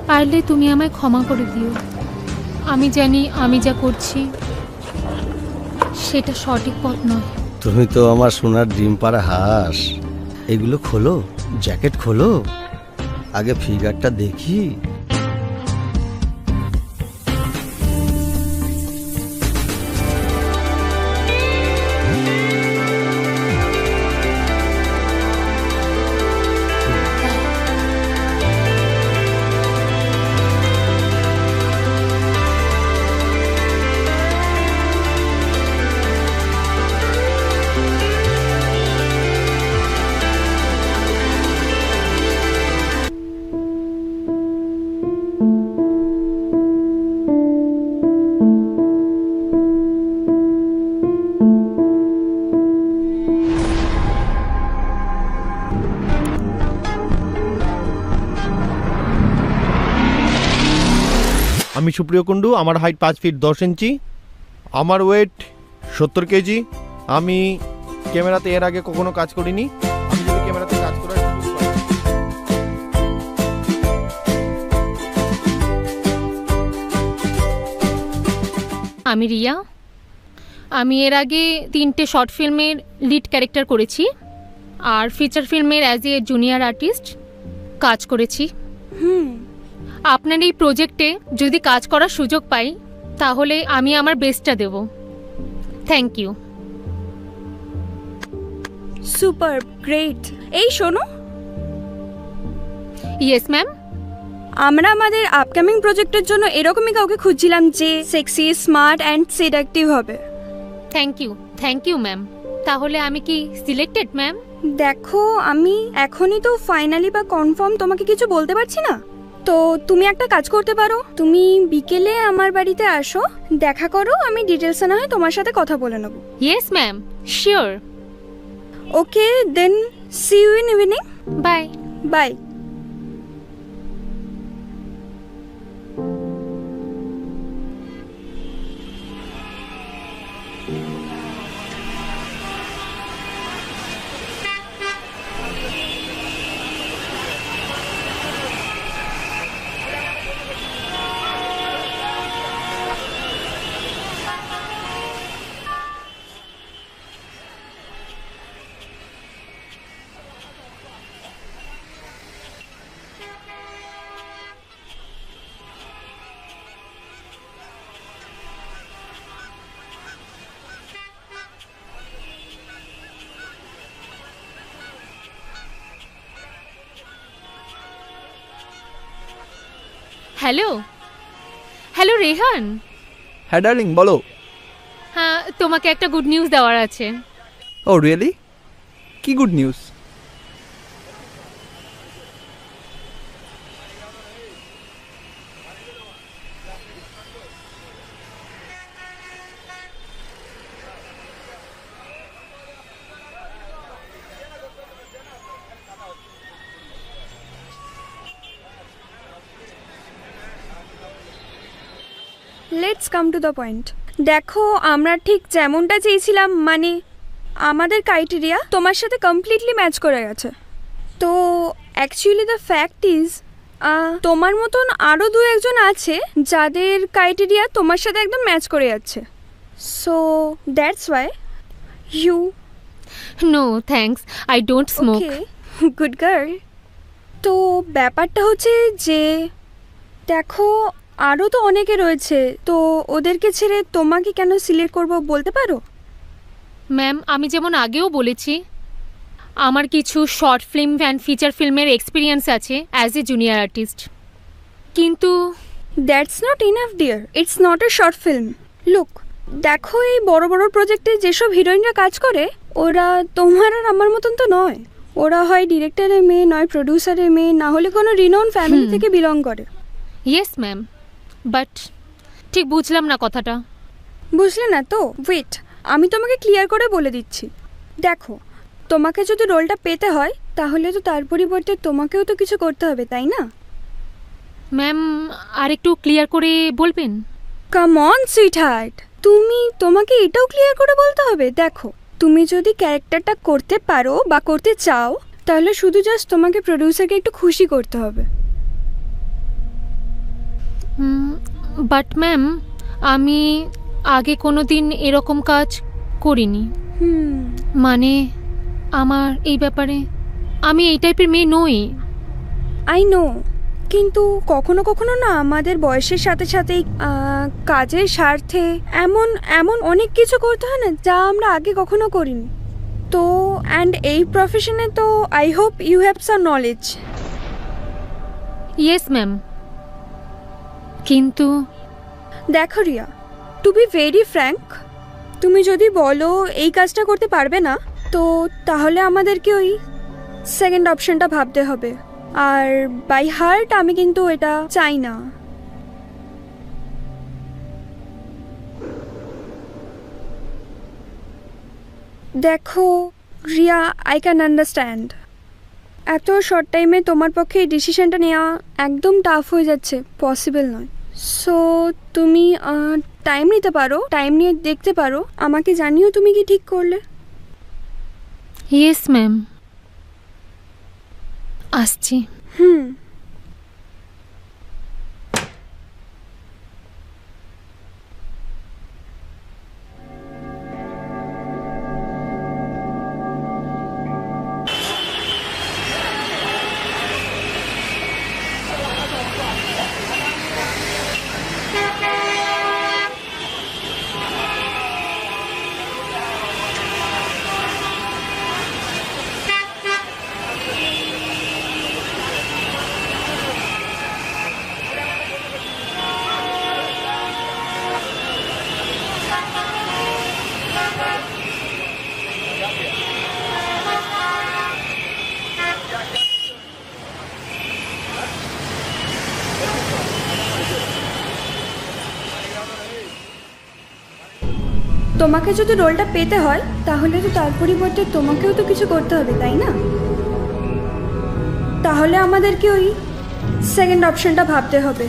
পারলে তুমি আমায় ক্ষমা করে দিও। আমি জানি আমি যা করছি সেটা সঠিক পথ নয়। তুমি তো আমার সোনার ডিম পাড়া হাঁস। এগুলো খোলো, জ্যাকেট খোলো, আগে ফিগারটা দেখি। আমি সুপ্রিয় কুণ্ডু, আমার হাইট 5 ফিট 10 ইঞ্চি, আমার ওয়েট 70 কেজি। আমি ক্যামেরাতে এর আগে কখনো কাজ করিনি। আমি যদি ক্যামেরাতে কাজ করার সুযোগ পাই। আমি রিয়া। আমি এর আগে 3টে শর্ট ফিল্মের লিড ক্যারেক্টার করেছি আর ফিচার ফিল্মের অ্যাজ এ জুনিয়র আর্টিস্ট কাজ করেছি। আপনার এই প্রজেক্টে যদি কাজ করার সুযোগ পাই তাহলে আমি আমার বেস্টটা দেব। Thank you. Super great. এই শোনো, ইয়েস ম্যাম। আমরা আমাদের আপকামিং প্রজেক্টের জন্য এরকমই কাউকে খুঁজছিলাম যে সেক্সি, স্মার্ট অ্যান্ড সেডাক্টিভ হবে। Thank you ma'am. তাহলে আমি কি সিলেক্টেড ম্যাম? দেখো, আমি এখনই তো ফাইনালি বা কনফার্ম তোমাকে কিছু বলতে পারছি না। তো তুমি একটা কাজ করতে পারো, তুমি বিকেলে আমার বাড়িতে আসো, দেখা করো, আমি ডিটেলস না হয় তোমার সাথে কথা বলে নেব। Yes ma'am, sure. Okay then, see you in evening. Bye. Bye. Hello Rehan. হ্যাঁ ডার্লিং, বলো। হ্যাঁ, তোমাকে একটা গুড নিউজ দেওয়ার আছে। Oh really? কি good news? Let's come to the point. দেখো, আমরা ঠিক যেমনটা চেয়েছিলাম, মানে আমাদের ক্রাইটেরিয়া তোমার সাথে কমপ্লিটলি ম্যাচ করে গেছে। তো অ্যাকচুয়ালি দ্য ফ্যাক্ট ইজ, তোমার মতন আরও 2-1জন আছে যাদের ক্রাইটেরিয়া তোমার সাথে একদম ম্যাচ করে যাচ্ছে। So that's why you. No thanks, I don't smoke. Okay, good girl. তো ব্যাপারটা হচ্ছে যে, দেখো আরও তো অনেকে রয়েছে, তো ওদেরকে ছেড়ে তোমাকে কেন সিলেক্ট করব বলতে পারো? ম্যাম, আমি যেমন আগেও বলেছি, আমার কিছু শর্ট ফিল্ম অ্যান্ড ফিচার ফিল্মের এক্সপিরিয়েন্স আছে অ্যাজ এ জুনিয়র আর্টিস্ট, কিন্তু that's not enough dear, it's not a short film. Look, দেখো এই বড় বড় প্রজেক্টে যেসব হিরোইনরা কাজ করে ওরা তোমার আর আমার মতন তো নয়। ওরা হয় ডিরেক্টরের মেয়ে, নয় প্রডিউসারের মেয়ে, না হলে কোনো রিনোন ফ্যামিলি থেকে বিলং করে। ইয়েস ম্যাম, বাট ঠিক বুঝলাম না কথাটা। বুঝলে না তো? ওয়েট, আমি তোমাকে ক্লিয়ার করে বলে দিচ্ছি। দেখো, তোমাকে যদি রোলটা পেতে হয় তাহলে তো তার পরিবর্তে তোমাকেও তো কিছু করতে হবে, তাই না? ম্যাম, আর একটু ক্লিয়ার করে বলবেন? কাম অন সুইট হার্ট, তোমাকে এটাও ক্লিয়ার করে বলতে হবে। দেখো, তুমি যদি ক্যারেক্টারটা করতে পারো বা করতে চাও তাহলে শুধু জাস্ট তোমাকে প্রডিউসারকে একটু খুশি করতে হবে। বাট ম্যাম আমি আগে কোনো দিন এরকম কাজ করিনি। মানে আমার এই ব্যাপারে আমি এই টাইপের মেয়ে নই। আই নো, কিন্তু কখনো কখনো না আমাদের বয়সের সাথে সাথেই কাজের স্বার্থে এমন এমন অনেক কিছু করতে হয় না যা আমরা আগে কখনো করিনি। তো অ্যান্ড এই প্রফেশনে তো I hope you have some knowledge. Yes ma'am, কিন্তু দেখো Riya, to be very frank, তুমি যদি বলো এই কাজটা করতে পারবে না, তো তাহলে আমাদেরকে ওই সেকেন্ড অপশনটা ভাবতে হবে। আর বাই হার্ট আমি কিন্তু এটা চাই না। দেখো রিয়া, আই ক্যান আন্ডারস্ট্যান্ড এত শর্ট টাইমে তোমার পক্ষে এই ডিসিশনটা নেওয়া একদম টাফ হয়ে যাচ্ছে, পসিবল নয়। সো তুমি টাইম নিতে পারো, টাইম নিয়ে দেখতে পারো, আমাকে জানিও তুমি কি ঠিক করলে। ইয়েস ম্যাম, আসছি। তোমাকে যদি রোলটা পেতে হয় তাহলে তো তার পরিবর্তে তোমাকেও তো কিছু করতে হবে, তাই না? তাহলে আমাদেরকে ওই সেকেন্ড অপশনটা ভাবতে হবে।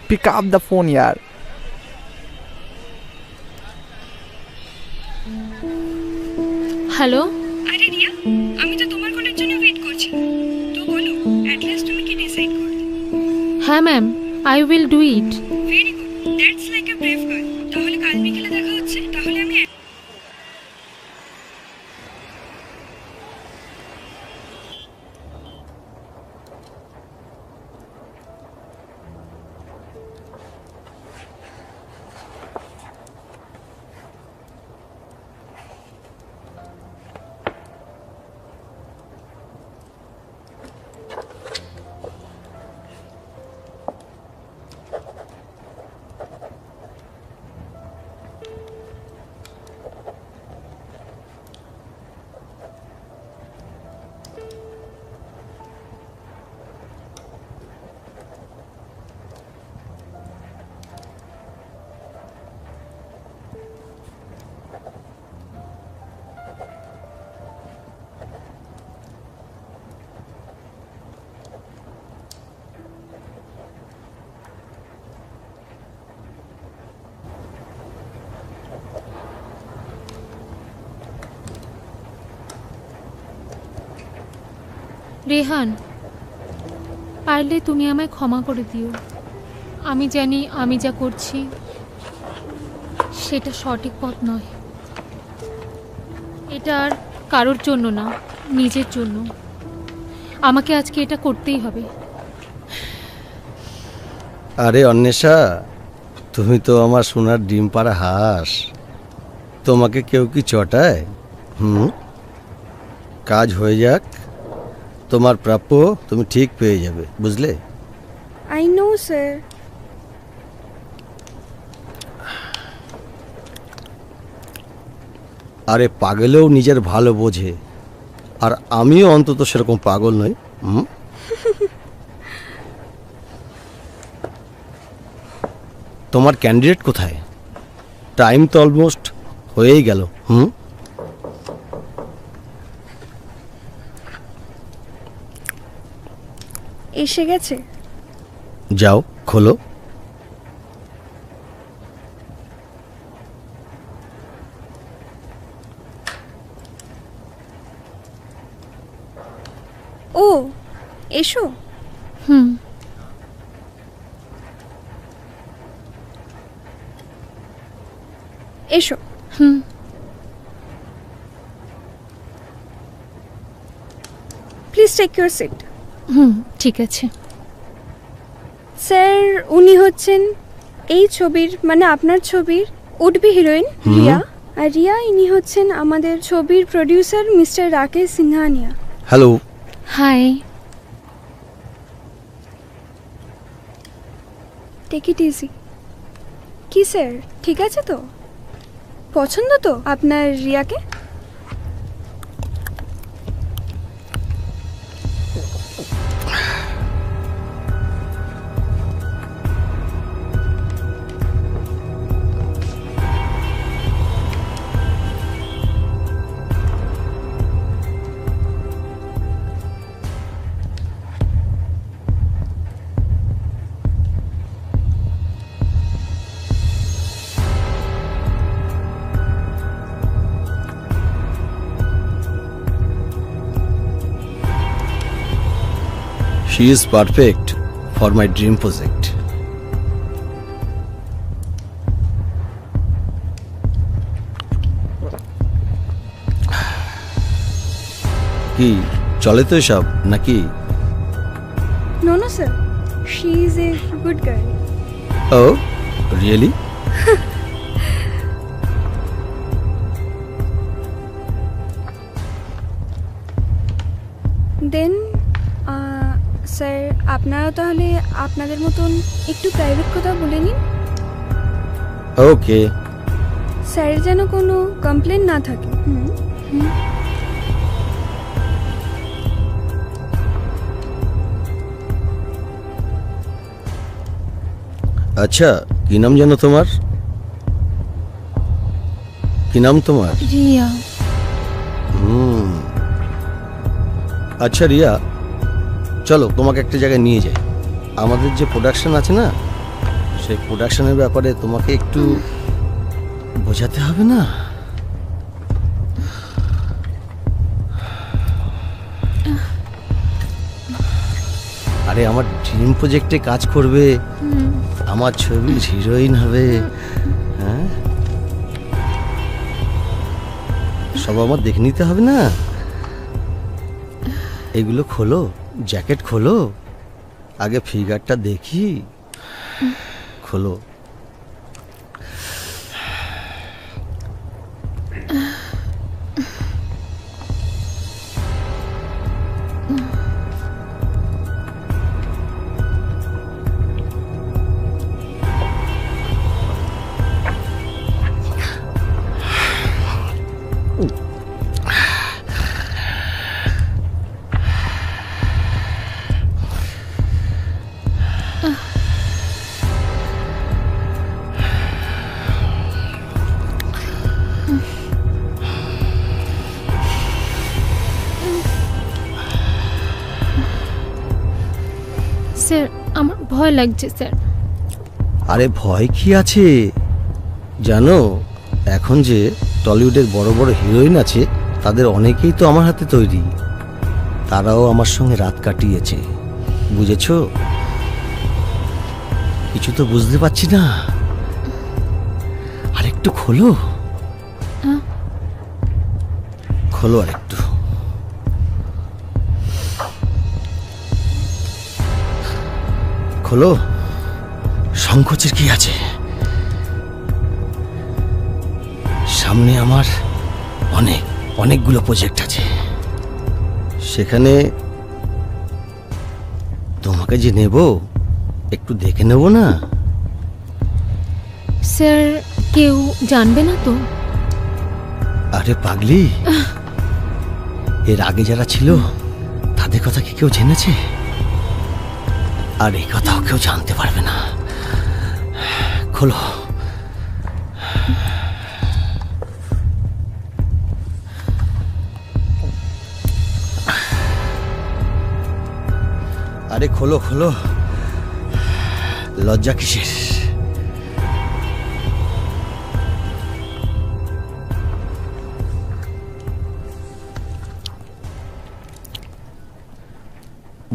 Pick up the phone, yaar. Hello, আরে রিয়া, আমি তো তোমার কলের জন্য ওয়েট করছি। তো বলো, অ্যাট লিস্ট তুমি কি ডিসাইড করলে? হ্যাঁ ma'am, I will do it. Very good, that's like a brave girl. তাহলে কাল বিকেলে দেখা হচ্ছে। তাহলে আমি রেহান, পারলে তুমি আমায় ক্ষমা করে দিও। আমি জানি আমি যা করছি সেটা সঠিক পথ নয়। এটা আর কারোর জন্য না, নিজের জন্য। আমাকে আজকে এটা করতেই হবে। আরে অন্বেষা, তুমি তো আমার সোনার ডিম পাড়া হাঁস। তোমাকে কেউ কি চটায়? কাজ হয়ে যাক, তোমার প্রাপ্য তুমি ঠিক পেয়ে যাবে, বুঝলে? I know sir. আরে পাগলেও নিজের ভালো বোঝে, আর আমিও অন্তত সেরকম পাগল নই। তোমার ক্যান্ডিডেট কোথায়? টাইম তো অলমোস্ট হয়েই গেল। এসে গেছে। যাও খোলো। ও এসো। হুম। এসো। হুম। Please take your seat. হুম, ঠিক আছে। স্যার উনি হচ্ছেন এই ছবির মানে আপনার ছবির উঠবি হিরোইন রিয়া। আর রিয়া ইনি হচ্ছেন আমাদের ছবির producer mister Rakesh Singhania. Hello. Hi. Take it easy. কি স্যার ঠিক আছে তো? পছন্দ তো আপনার রিয়াকে? She is perfect for my dream project. কি চলে তো সব নাকি? No no sir, she is a good girl. Oh really? Then sir আপনারা তাহলে আপনাদের মতন একটু প্রাইভেট কথা বলে নিন। ওকে। স্যারের যেন কোনো কমপ্লেন না থাকে। আচ্ছা কি নাম জানো তোমার? কি নাম তোমার? রিয়া। আচ্ছা রিয়া, চলো তোমাকে একটা জায়গায় নিয়ে যাই। আমাদের যে প্রোডাকশন আছে না, সেই প্রোডাকশনের ব্যাপারে তোমাকে একটু বোঝাতে হবে না? আরে আমার ড্রিম প্রজেক্টে কাজ করবে, আমার ছবির হিরোইন হবে। হ্যাঁ, সব আমার দেখে নিতে হবে না? এগুলো খোলো, জ্যাকেট খোলো, আগে ফিগারটা দেখি। খোলো। স্যার আমার ভয় লাগছে স্যার। আরে ভয় কি আছে? জানো এখন যে টলিউডের বড় বড় হিরোইন আছে তাদের অনেকেই তো আমার হাতে তৈরি। তারাও আমার সঙ্গে রাত কাটিয়েছে, বুঝেছো? কিছু তো বুঝতে পারছি না। আরেকটু খোলো, খোলো আরেকটু। খোলো, সংকোচের কি আছে? সামনে আমার অনেকগুলো প্রজেক্ট আছে, সেখানে তোমাকে যে নেব একটু দেখে নেব না? স্যার কেউ জানবে না তো? আরে পাগলি, এর আগে যারা ছিল তাদের কথা কি কেউ জেনেছে? আর এই কথাও কেউ জানতে পারবে না। খোলো। আরে খোলো খোলো, লজ্জা কিসের?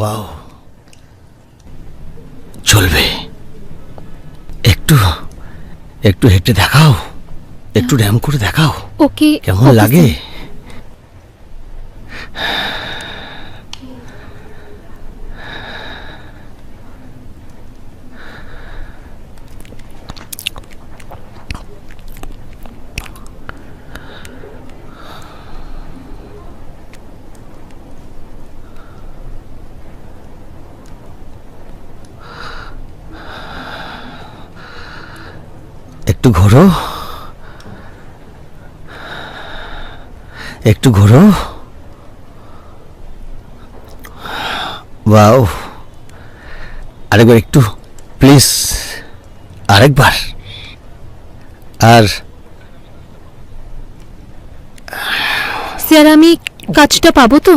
ওয়াও, চলবে। একটু একটু হেঁটে দেখাও, একটু ড্যাম করে দেখাও, ওকে কেমন লাগে? একটু ঘোরো, একটু ঘোরো। ওয়াও, আরেকবার একটু প্লিজ, আরেকবার। আর স্যার আমি কাজটা পাবো তো?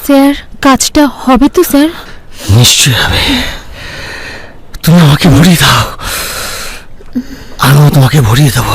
স্যার কাজটা হবে তো স্যার? নিশ্চয় হবে। তুমি আমাকে ভরিয়ে দাও, আমিও তোমাকে ভরিয়ে দেবো।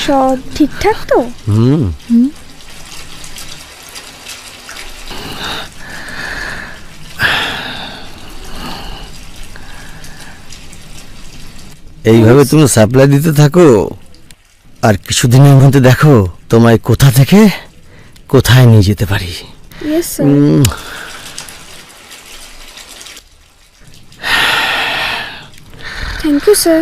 সব ঠিকঠাক তো? হুম, এইভাবে তুমি সাপ্লাই দিতে থাকো, আর কিছুদিনের মধ্যে দেখো তোমায় কোথা থেকে কোথায় নিয়ে যেতে পারি। Yes sir. Thank you sir.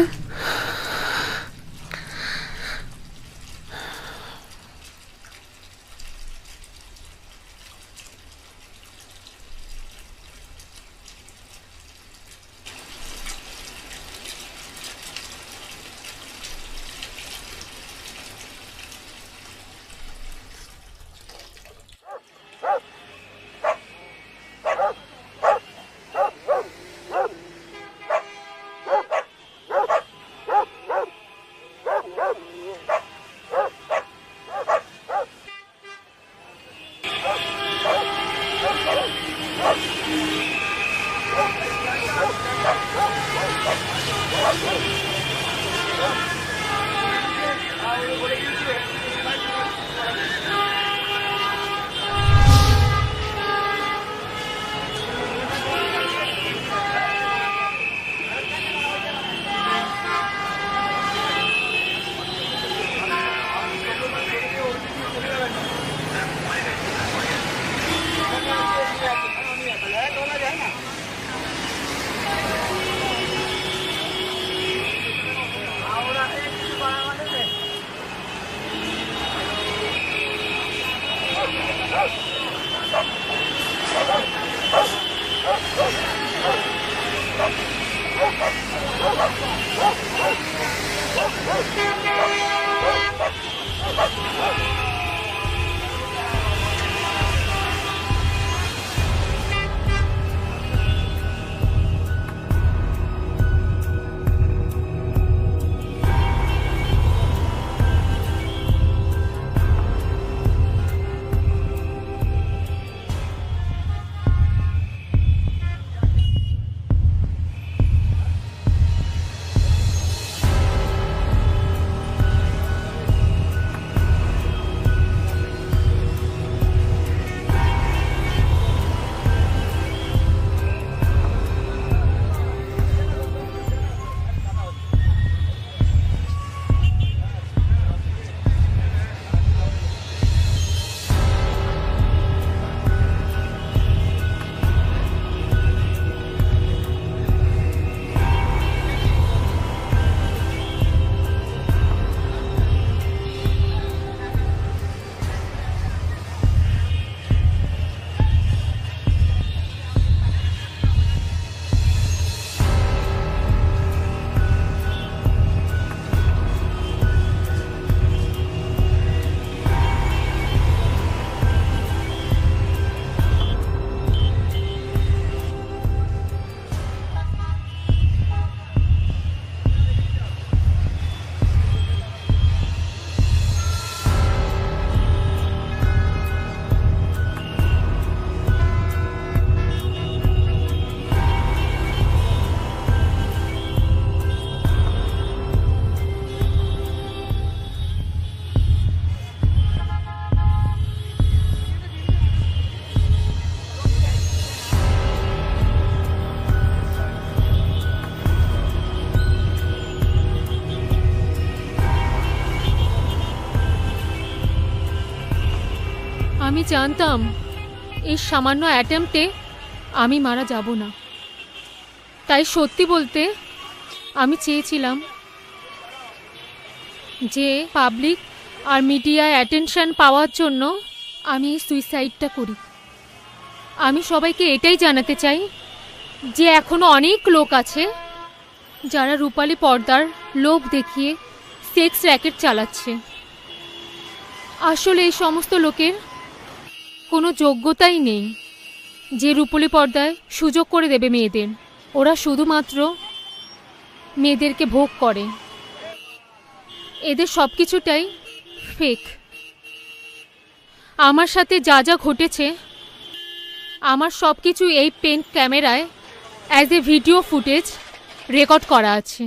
আমি জানতাম এই সামান্য অ্যাটেম্পটে আমি মারা যাব না, তাই সত্যি বলতে আমি চেয়েছিলাম যে পাবলিক আর মিডিয়ায় অ্যাটেনশন পাওয়ার জন্য আমি এই সুইসাইডটা করি। আমি সবাইকে এটাই জানাতে চাই যে এখনও অনেক লোক আছে যারা রূপালী পর্দার লোভ দেখিয়ে সেক্স র্যাকেট চালাচ্ছে। আসলে এই সমস্ত লোকের কোনো যোগ্যতাই নেই যে রূপালী পর্দায় সুযোগ করে দেবে মেয়েদের। ওরা শুধুমাত্র মেয়েদেরকে ভোগ করে। এদের সব কিছুটাই ফেক। আমার সাথে যা যা ঘটেছে আমার সব কিছু এই পেন ক্যামেরায় as a video footage record করা আছে।